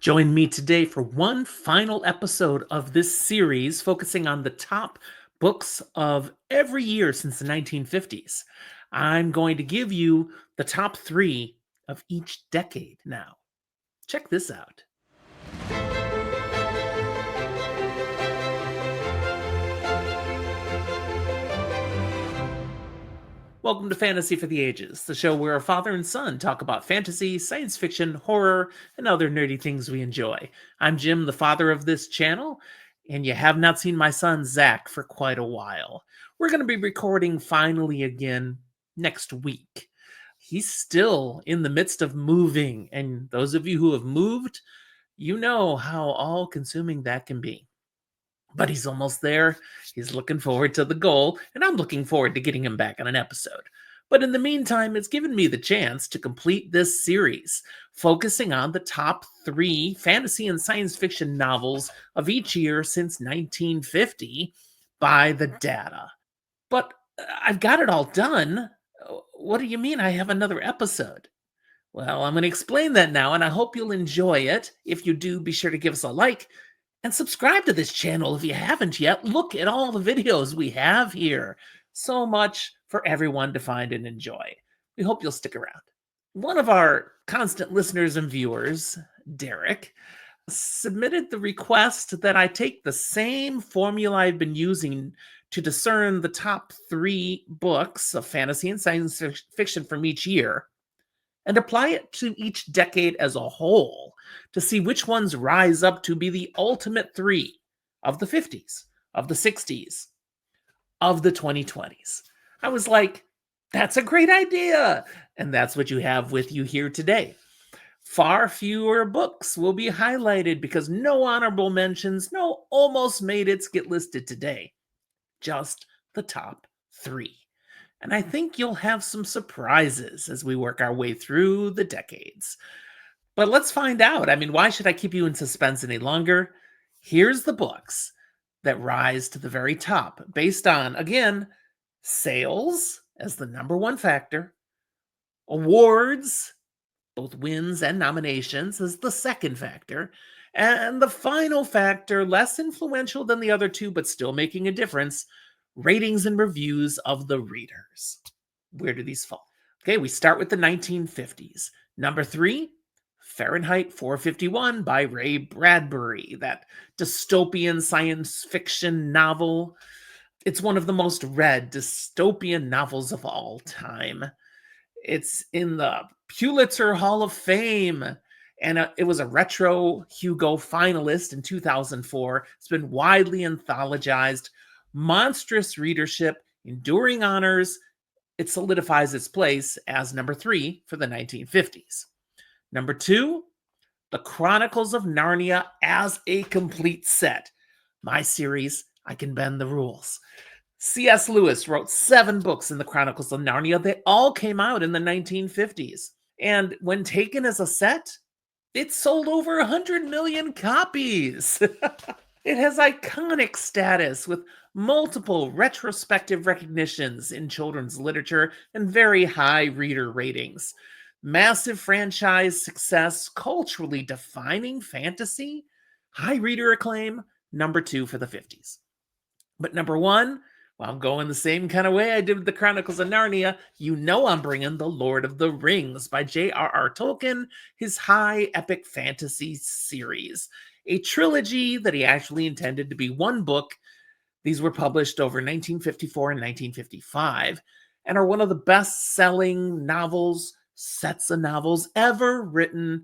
Join me today for one final episode of this series focusing on the top books of every year since the 1950s. I'm going to give you the top three of each decade now. Check this out. Welcome to Fantasy for the Ages, the show where a father and son talk about fantasy, science fiction, horror, and other nerdy things we enjoy. I'm Jim, the father of this channel, and you have not seen my son Zach for quite a while. We're going to be recording finally again next week. He's still in the midst of moving, and those of you who have moved, you know how all-consuming that can be. But he's almost there. He's looking forward to the goal, and I'm looking forward to getting him back on an episode. But in the meantime, it's given me the chance to complete this series, focusing on the top three fantasy and science fiction novels of each year since 1950 by the data. But I've got it all done. What do you mean I have another episode? Well, I'm going to explain that now, and I hope you'll enjoy it. If you do, be sure to give us a like. And subscribe to this channel if you haven't yet. Look at all the videos we have here. So much for everyone to find and enjoy. We hope you'll stick around. One of our constant listeners and viewers, Derek, submitted the request that I take the same formula I've been using to discern the top three books of fantasy and science fiction from each year and apply it to each decade as a whole to see which ones rise up to be the ultimate three of the 50s, of the 60s, of the 2020s. I was like, that's a great idea. And that's what you have with you here today. Far fewer books will be highlighted because no honorable mentions, no almost made it's get listed today. Just the top three. And I think you'll have some surprises as we work our way through the decades. But let's find out. I mean, why should I keep you in suspense any longer? Here's the books that rise to the very top based on, again, sales as the number one factor, awards, both wins and nominations, as the second factor, and the final factor, less influential than the other two, but still making a difference, ratings and reviews of the readers. Where do these fall? Okay, we start with the 1950s. Number three, Fahrenheit 451 by Ray Bradbury, that dystopian science fiction novel. It's one of the most read dystopian novels of all time. It's in the Pulitzer Hall of Fame, and it was a retro Hugo finalist in 2004. It's been widely anthologized. Monstrous readership, enduring honors. It solidifies its place as number three for the 1950s. Number two, The Chronicles of Narnia as a complete set. My series, I Can Bend the Rules. C.S. Lewis wrote 7 books in the Chronicles of Narnia. They all came out in the 1950s. And when taken as a set, it sold over 100 million copies. It has iconic status with multiple retrospective recognitions in children's literature and very high reader ratings. Massive franchise success, culturally defining fantasy, high reader acclaim, number 2 for the 50s. But number 1, well, I'm going the same kind of way I did with the Chronicles of Narnia. You know I'm bringing The Lord of the Rings by J.R.R. Tolkien, his high epic fantasy series. A trilogy that he actually intended to be one book. These were published over 1954 and 1955 and are one of the best-selling novels, sets of novels ever written.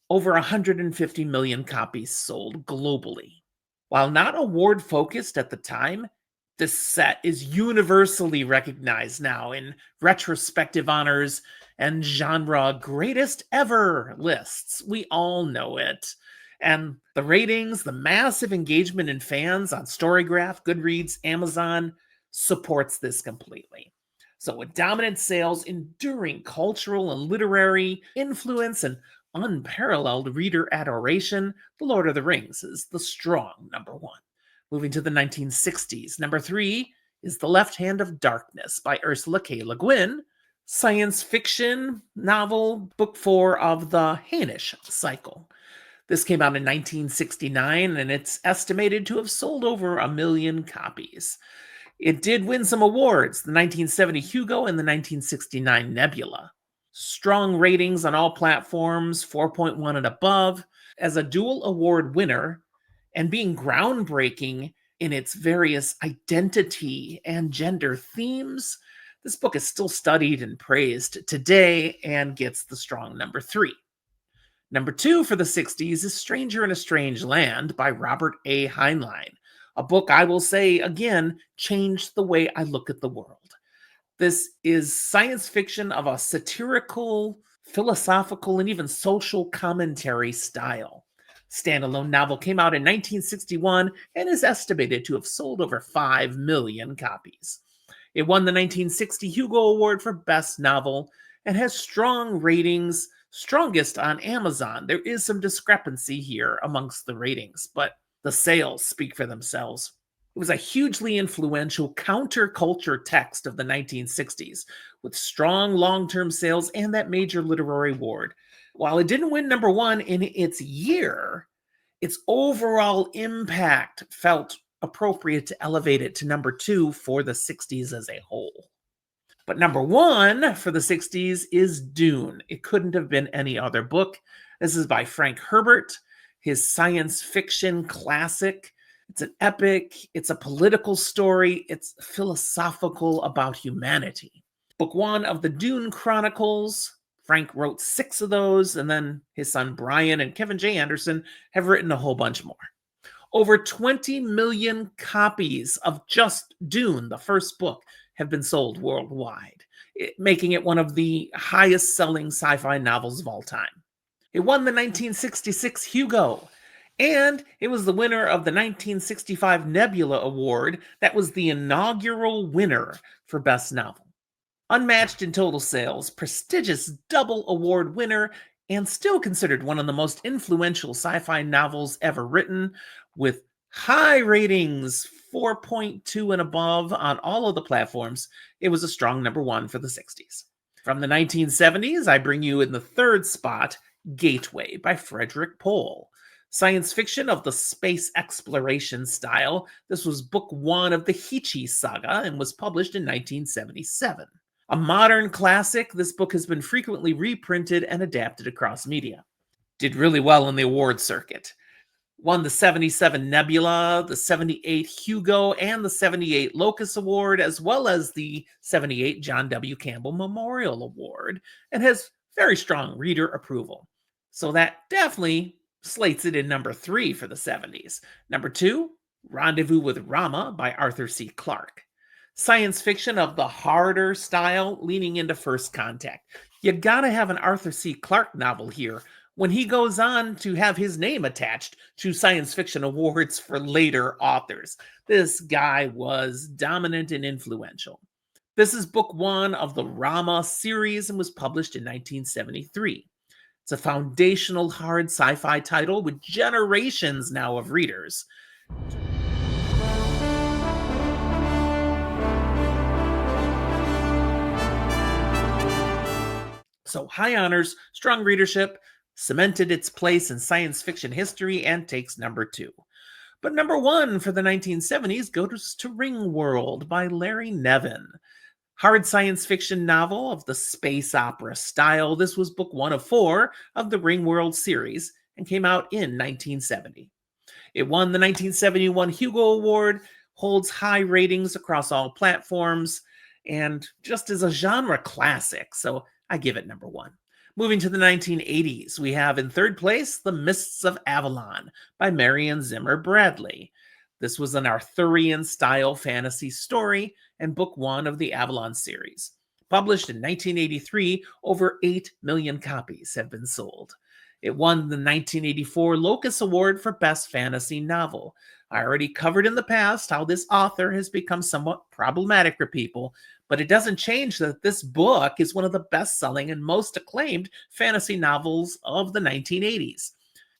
Over 150 million copies sold globally. While not award-focused at the time, this set is universally recognized now in retrospective honors and genre greatest ever lists. We all know it. And the ratings, the massive engagement in fans on Storygraph, Goodreads, Amazon supports this completely. So with dominant sales, enduring cultural and literary influence, and unparalleled reader adoration, The Lord of the Rings is the strong number 1. Moving to the 1960s, number 3 is The Left Hand of Darkness by Ursula K. Le Guin, science fiction novel, book 4 of the Hainish cycle. This came out in 1969, and it's estimated to have sold over 1 million copies. It did win some awards, the 1970 Hugo and the 1969 Nebula. Strong ratings on all platforms, 4.1 and above. As a dual award winner and being groundbreaking in its various identity and gender themes, this book is still studied and praised today and gets the strong number 3. Number 2 for the 60s is Stranger in a Strange Land by Robert A. Heinlein, a book I will say, again, changed the way I look at the world. This is science fiction of a satirical, philosophical, and even social commentary style. Standalone novel came out in 1961 and is estimated to have sold over 5 million copies. It won the 1960 Hugo Award for Best Novel and has strong ratings, strongest on Amazon. There is some discrepancy here amongst the ratings, but the sales speak for themselves. It was a hugely influential counterculture text of the 1960s, with strong long-term sales and that major literary award. While it didn't win number 1 in its year, its overall impact felt appropriate to elevate it to number 2 for the 60s as a whole. But number 1 for the 60s is Dune. It couldn't have been any other book. This is by Frank Herbert, his science fiction classic. It's an epic, it's a political story, it's philosophical about humanity. Book 1 of the Dune Chronicles. Frank wrote 6 of those, and then his son Brian and Kevin J. Anderson have written a whole bunch more. Over 20 million copies of just Dune, the first book, have been sold worldwide, making it one of the highest selling sci-fi novels of all time. It won the 1966 Hugo, and it was the winner of the 1965 Nebula Award. That was the inaugural winner for Best Novel. Unmatched in total sales, prestigious double award winner, and still considered one of the most influential sci-fi novels ever written, with high ratings, 4.2 and above on all of the platforms. It was a strong number 1 for the 60s. From the 1970s, I bring you in the 3rd spot, Gateway by Frederick Pohl. Science fiction of the space exploration style. This was book 1 of the Heechee saga and was published in 1977. A modern classic, this book has been frequently reprinted and adapted across media. Did really well in the award circuit. Won the 77 Nebula, the 78 Hugo, and the 78 Locus Award, as well as the 78 John W. Campbell Memorial Award, and has very strong reader approval. So that definitely slates it in number 3 for the 70s. Number 2, Rendezvous with Rama by Arthur C. Clarke. Science fiction of the harder style, leaning into First Contact. You gotta have an Arthur C. Clarke novel here when he goes on to have his name attached to science fiction awards for later authors. This guy was dominant and influential. This is book 1 of the Rama series and was published in 1973. It's a foundational hard sci-fi title with generations now of readers. So high honors, strong readership, cemented its place in science fiction history, and takes number 2. But number 1 for the 1970s goes to Ringworld by Larry Nevin. Hard science fiction novel of the space opera style. This was book 1 of 4 of the Ringworld series and came out in 1970. It won the 1971 Hugo Award, holds high ratings across all platforms, and just is a genre classic, so I give it number 1. Moving to the 1980s, we have in 3rd place, The Mists of Avalon by Marion Zimmer Bradley. This was an Arthurian-style fantasy story and book 1 of the Avalon series. Published in 1983, over 8 million copies have been sold. It won the 1984 Locus Award for Best Fantasy Novel. I already covered in the past how this author has become somewhat problematic for people, but it doesn't change that this book is one of the best-selling and most acclaimed fantasy novels of the 1980s,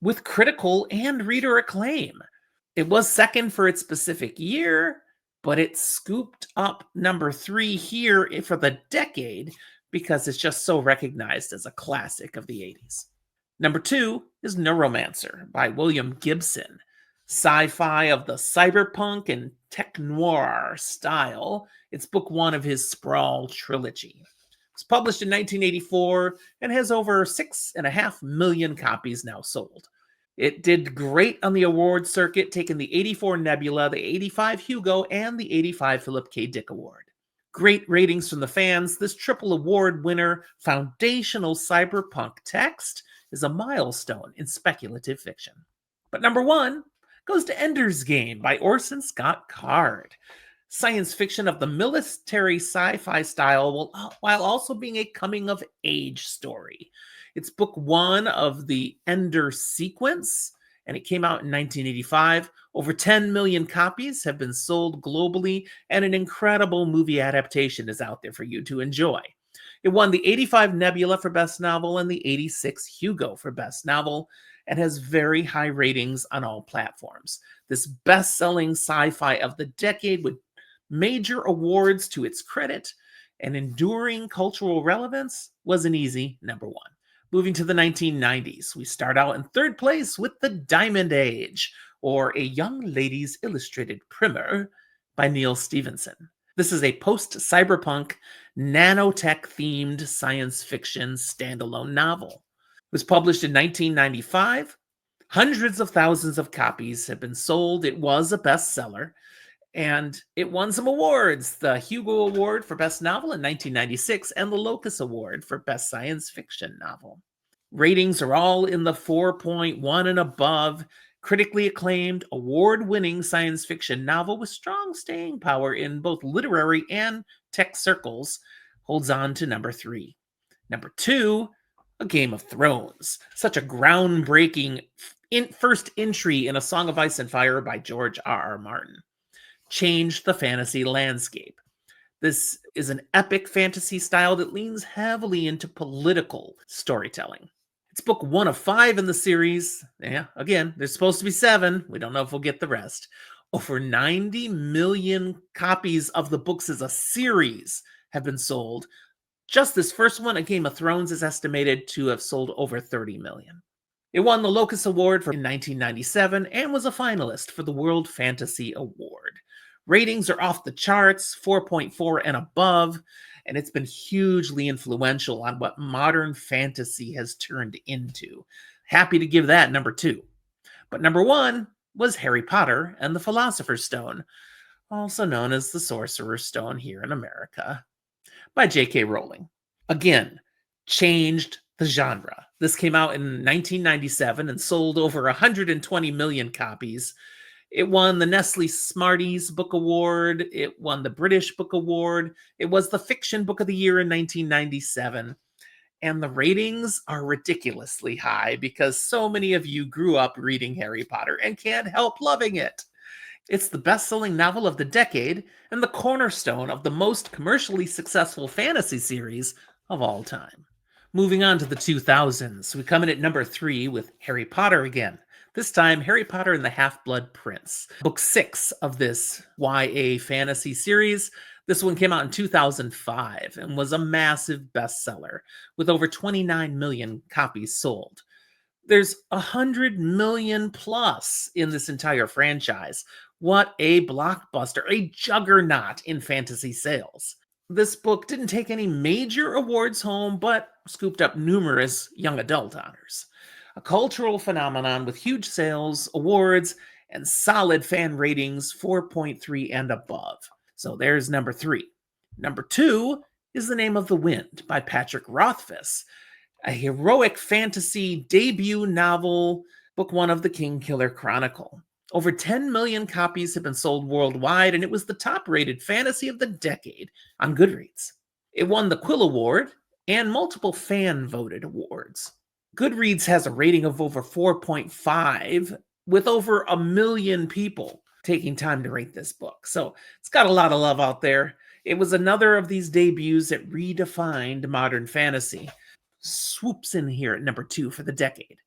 with critical and reader acclaim. It was second for its specific year, but it scooped up number 3 here for the decade because it's just so recognized as a classic of the 80s. Number 2 is Neuromancer by William Gibson. Sci-fi of the cyberpunk and tech noir style. It's book 1 of his Sprawl trilogy. It was published in 1984 and has over 6.5 million copies now sold. It did great on the award circuit, taking the 84 Nebula, the 85 Hugo, and the 85 Philip K. Dick Award. Great ratings from the fans. This triple award winner, foundational cyberpunk text, is a milestone in speculative fiction. But number 1 goes to Ender's Game by Orson Scott Card. Science fiction of the military sci-fi style while also being a coming-of-age story. It's book 1 of the Ender sequence, and it came out in 1985. Over 10 million copies have been sold globally, and an incredible movie adaptation is out there for you to enjoy. It won the 85 Nebula for Best Novel and the 86 Hugo for Best Novel, and has very high ratings on all platforms. This best-selling sci-fi of the decade with major awards to its credit and enduring cultural relevance was an easy number 1. Moving to the 1990s, we start out in 3rd place with The Diamond Age, or A Young Lady's Illustrated Primer by Neil Stevenson. This is a post-cyberpunk, nanotech-themed science fiction standalone novel. It was published in 1995. Hundreds of thousands of copies have been sold. It was a bestseller, and it won some awards. The Hugo Award for Best Novel in 1996 and the Locus Award for Best Science Fiction Novel. Ratings are all in the 4.1 and above. Critically acclaimed, award-winning science fiction novel with strong staying power in both literary and tech circles holds on to number 3. Number 2, A Game of Thrones. Such a groundbreaking first entry in A Song of Ice and Fire by George R.R. Martin. Changed the fantasy landscape. This is an epic fantasy style that leans heavily into political storytelling. It's book 1 of 5 in the series. Yeah, again, there's supposed to be 7. We don't know if we'll get the rest. Over 90 million copies of the books as a series have been sold. Just this first one, A Game of Thrones, is estimated to have sold over 30 million. It won the Locus Award in 1997 and was a finalist for the World Fantasy Award. Ratings are off the charts, 4.4 and above, and it's been hugely influential on what modern fantasy has turned into. Happy to give that number 2. But number 1 was Harry Potter and the Philosopher's Stone, also known as the Sorcerer's Stone here in America, by J.K. Rowling. Again, changed the genre. This came out in 1997 and sold over 120 million copies. It won the Nestle Smarties Book Award. It won the British Book Award. It was the Fiction Book of the Year in 1997. And the ratings are ridiculously high because so many of you grew up reading Harry Potter and can't help loving it. It's the best-selling novel of the decade and the cornerstone of the most commercially successful fantasy series of all time. Moving on to the 2000s, we come in at number 3 with Harry Potter again. This time, Harry Potter and the Half-Blood Prince. Book 6 of this YA fantasy series. This one came out in 2005 and was a massive bestseller with over 29 million copies sold. There's 100 million plus in this entire franchise. What a blockbuster, a juggernaut in fantasy sales. This book didn't take any major awards home, but scooped up numerous young adult honors. A cultural phenomenon with huge sales, awards, and solid fan ratings, 4.3 and above. So there's number 3. Number 2 is The Name of the Wind by Patrick Rothfuss, a heroic fantasy debut novel, book 1 of the Kingkiller Chronicle. Over 10 million copies have been sold worldwide, and it was the top-rated fantasy of the decade on Goodreads. It won the Quill Award and multiple fan-voted awards. Goodreads has a rating of over 4.5, with over 1 million people taking time to rate this book. So it's got a lot of love out there. It was another of these debuts that redefined modern fantasy. Swoops in here at number 2 for the decade.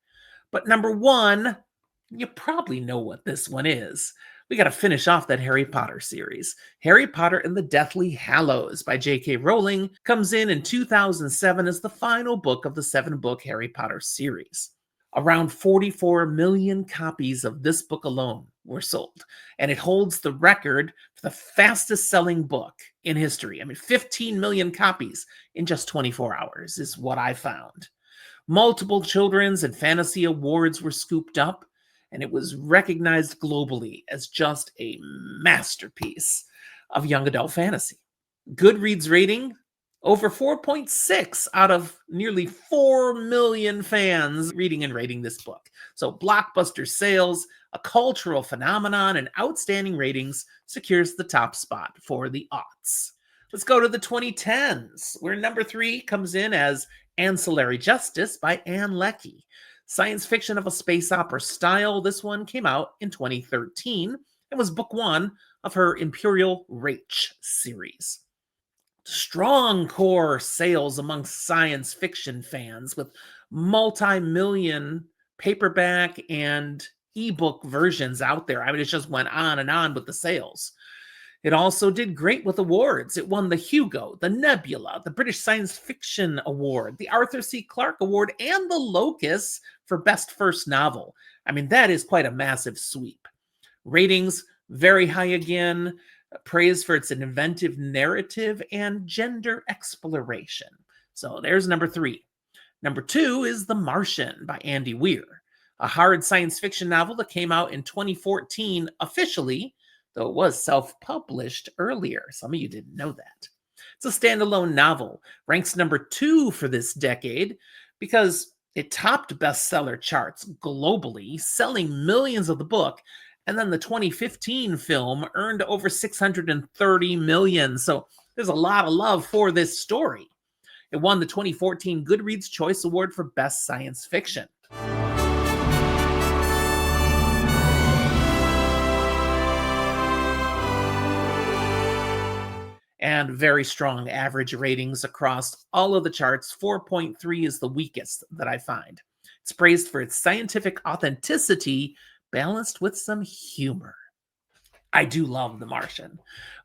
But number 1, you probably know what this one is. We got to finish off that Harry Potter series. Harry Potter and the Deathly Hallows by J.K. Rowling comes in 2007 as the final book of the 7-book Harry Potter series. Around 44 million copies of this book alone were sold, and it holds the record for the fastest selling book in history. I mean, 15 million copies in just 24 hours is what I found. Multiple children's and fantasy awards were scooped up, and it was recognized globally as just a masterpiece of young adult fantasy. Goodreads rating over 4.6 out of nearly 4 million fans reading and rating this book. So blockbuster sales, a cultural phenomenon, and outstanding ratings secures the top spot for the aughts. Let's go to the 2010s, where number 3 comes in as Ancillary Justice by Ann Leckie. Science fiction of a space opera style, this one came out in 2013 and was book 1 of her Imperial Reich series. Strong core sales among science fiction fans with multi-million paperback and ebook versions out there. I mean, it just went on and on with the sales. It also did great with awards. It won the Hugo, the Nebula, the British Science Fiction Award, the Arthur C. Clarke Award, and the Locus for Best First Novel. I mean, that is quite a massive sweep. Ratings very high again. Praise for its inventive narrative and gender exploration. So there's number 3. Number 2 is The Martian by Andy Weir, a hard science fiction novel that came out in 2014 officially, though it was self-published earlier. Some of you didn't know that. It's a standalone novel, ranks number 2 for this decade because it topped bestseller charts globally, selling millions of the book. And then the 2015 film earned over 630 million. So there's a lot of love for this story. It won the 2014 Goodreads Choice Award for Best Science Fiction. And very strong average ratings across all of the charts. 4.3 is the weakest that I find. It's praised for its scientific authenticity balanced with some humor. I do love The Martian.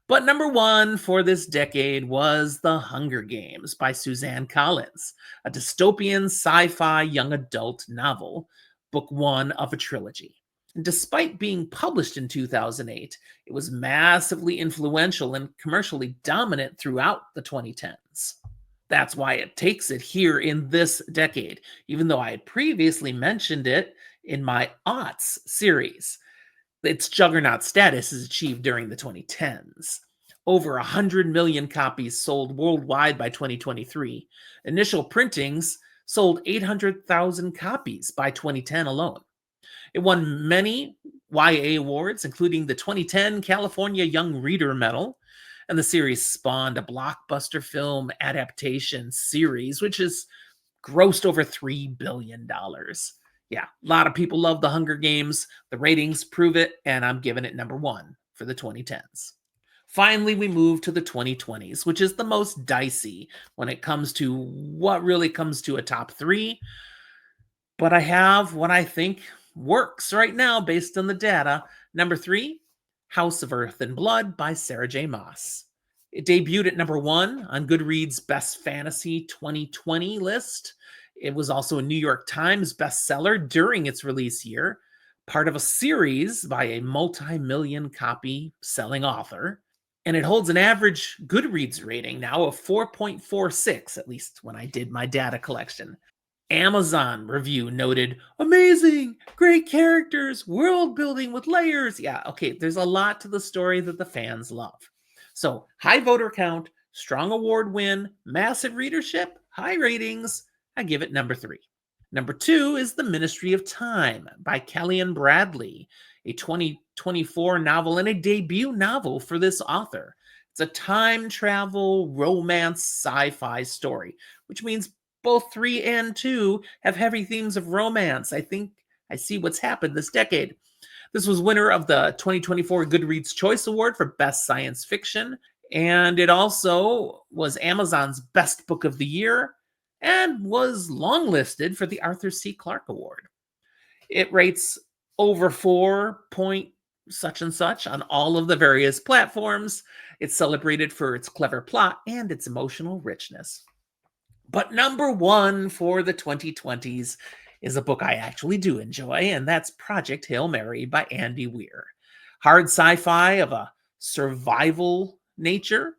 But number 1 for this decade was The Hunger Games by Suzanne Collins, a dystopian sci-fi young adult novel, book 1 of a trilogy. And despite being published in 2008, it was massively influential and commercially dominant throughout the 2010s. That's why it takes it here in this decade, even though I had previously mentioned it in my aughts series. Its juggernaut status is achieved during the 2010s. Over 100 million copies sold worldwide by 2023. Initial printings sold 800,000 copies by 2010 alone. It won many YA awards, including the 2010 California Young Reader Medal, and the series spawned a blockbuster film adaptation series, which has grossed over $3 billion. Yeah, a lot of people love The Hunger Games. The ratings prove it, and I'm giving it number 1 for the 2010s. Finally, we move to the 2020s, which is the most dicey when it comes to what really comes to a top 3. But I have what I think works right now based on the data. Number 3, House of Earth and Blood by Sarah J. Maas. It debuted at number 1 on Goodreads' Best Fantasy 2020 list. It was also a New York Times bestseller during its release year, part of a series by a multi-million copy selling author. And it holds an average Goodreads rating now of 4.46, at least when I did my data collection. Amazon review noted, amazing, great characters, world building with layers. Yeah, okay, there's a lot to the story that the fans love. So high voter count, strong award win, massive readership, high ratings. I give it number 3. Number 2 is The Ministry of Time by Kellyanne Bradley, a 2024 novel and a debut novel for this author. It's a time travel, romance, sci-fi story, which means both 3 and 2 have heavy themes of romance. I think I see what's happened this decade. This was winner of the 2024 Goodreads Choice Award for Best Science Fiction, and it also was Amazon's Best Book of the Year and was longlisted for the Arthur C. Clarke Award. It rates over 4 point such and such on all of the various platforms. It's celebrated for its clever plot and its emotional richness. But number 1 for the 2020s is a book I actually do enjoy, and that's Project Hail Mary by Andy Weir. Hard sci-fi of a survival nature.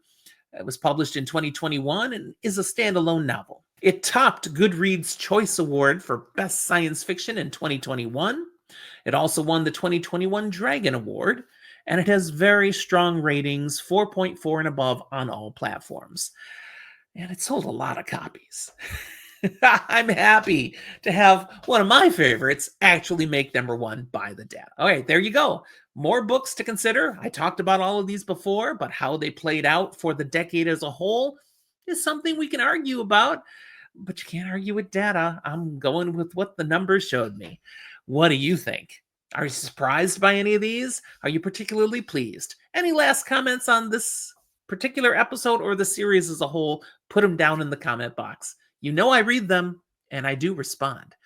It was published in 2021 and is a standalone novel. It topped Goodreads' Choice Award for Best Science Fiction in 2021. It also won the 2021 Dragon Award, and it has very strong ratings, 4.4 and above on all platforms. And it sold a lot of copies. I'm happy to have one of my favorites actually make #1 by the data. All right, there you go. More books to consider. I talked about all of these before, but how they played out for the decade as a whole is something we can argue about, but you can't argue with data. I'm going with what the numbers showed me. What do you think? Are you surprised by any of these? Are you particularly pleased? Any last comments on this particular episode or the series as a whole? Put them down in the comment box. You know I read them, and I do respond.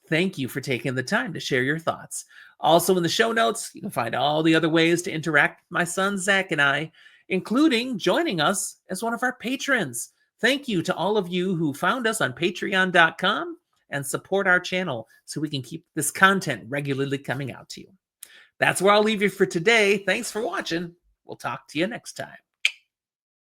Thank you for taking the time to share your thoughts. Also in the show notes, you can find all the other ways to interact with my son, Zach, and I, including joining us as one of our patrons. Thank you to all of you who found us on patreon.com and support our channel so we can keep this content regularly coming out to you. That's where I'll leave you for today. Thanks for watching. We'll talk to you next time.